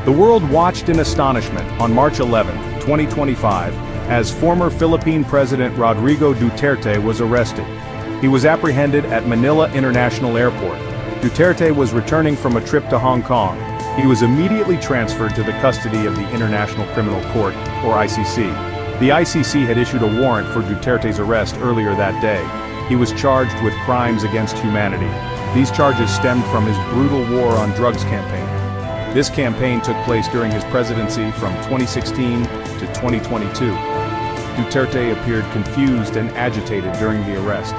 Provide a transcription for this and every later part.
The world watched in astonishment on March 11, 2025, as former Philippine President Rodrigo Duterte was arrested. He was apprehended at Manila International Airport. Duterte was returning from a trip to Hong Kong. He was immediately transferred to the custody of the International Criminal Court, or ICC. The ICC had issued a warrant for Duterte's arrest earlier that day. He was charged with crimes against humanity. These charges stemmed from his brutal war on drugs campaign. This campaign took place during his presidency from 2016 to 2022. Duterte appeared confused and agitated during the arrest.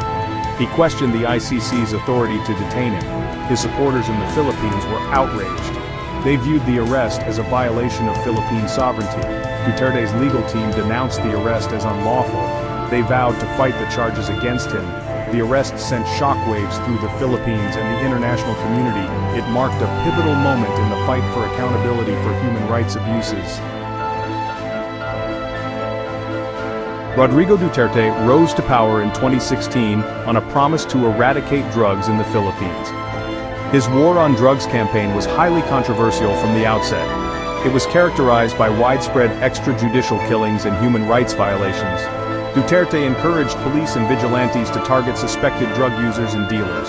He questioned the ICC's authority to detain him. His supporters in the Philippines were outraged. They viewed the arrest as a violation of Philippine sovereignty. Duterte's legal team denounced the arrest as unlawful. They vowed to fight the charges against him. The arrest sent shockwaves through the Philippines and the international community. It marked a pivotal moment in the fight for accountability for human rights abuses. Rodrigo Duterte rose to power in 2016 on a promise to eradicate drugs in the Philippines. His war on drugs campaign was highly controversial from the outset. It was characterized by widespread extrajudicial killings and human rights violations. Duterte encouraged police and vigilantes to target suspected drug users and dealers.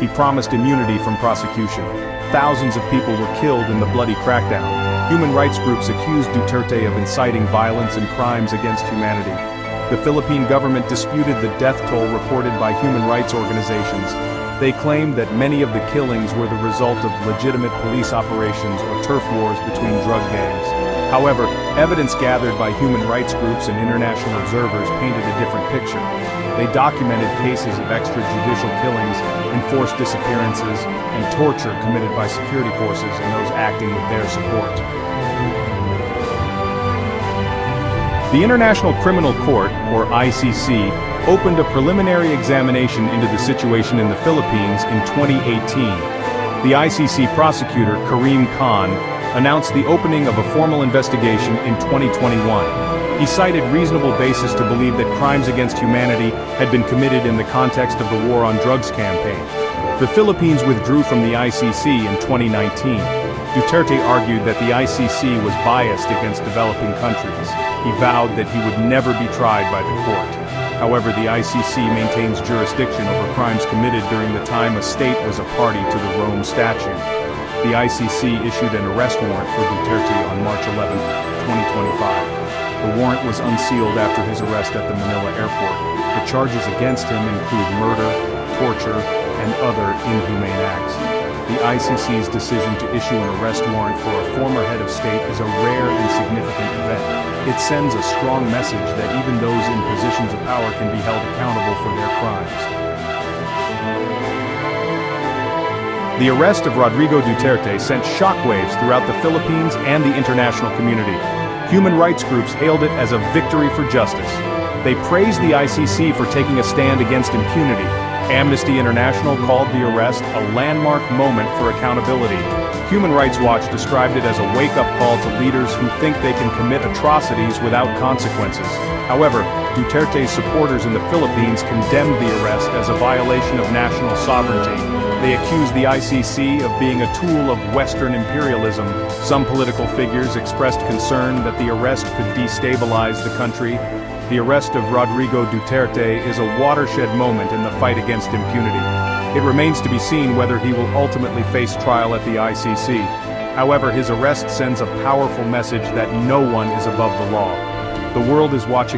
He promised immunity from prosecution. Thousands of people were killed in the bloody crackdown. Human rights groups accused Duterte of inciting violence and crimes against humanity. The Philippine government disputed the death toll reported by human rights organizations. They claimed that many of the killings were the result of legitimate police operations or turf wars between drug gangs. However, evidence gathered by human rights groups and international observers painted a different picture. They documented cases of extrajudicial killings, enforced disappearances, and torture committed by security forces and those acting with their support. The International Criminal Court, or ICC, opened a preliminary examination into the situation in the Philippines in 2018. The ICC prosecutor, Karim Khan, announced the opening of a formal investigation in 2021. He cited reasonable basis to believe that crimes against humanity had been committed in the context of the war on drugs campaign. The Philippines withdrew from the ICC in 2019. Duterte argued that the ICC was biased against developing countries. He vowed that he would never be tried by the court. However, the ICC maintains jurisdiction over crimes committed during the time a state was a party to the Rome Statute. The ICC issued an arrest warrant for Duterte on March 11, 2025. The warrant was unsealed after his arrest at the Manila airport. The charges against him include murder, torture, and other inhumane acts. The ICC's decision to issue an arrest warrant for a former head of state is a rare and significant event. It sends a strong message that even those in positions of power can be held accountable for their crimes. The arrest of Rodrigo Duterte sent shockwaves throughout the Philippines and the international community. Human rights groups hailed it as a victory for justice. They praised the ICC for taking a stand against impunity. Amnesty International called the arrest a landmark moment for accountability. Human Rights Watch described it as a wake-up call to leaders who think they can commit atrocities without consequences. However, Duterte's supporters in the Philippines condemned the arrest as a violation of national sovereignty. They accused the ICC of being a tool of Western imperialism. Some political figures expressed concern that the arrest could destabilize the country. The arrest of Rodrigo Duterte is a watershed moment in the fight against impunity. It remains to be seen whether he will ultimately face trial at the ICC. However, his arrest sends a powerful message that no one is above the law. The world is watching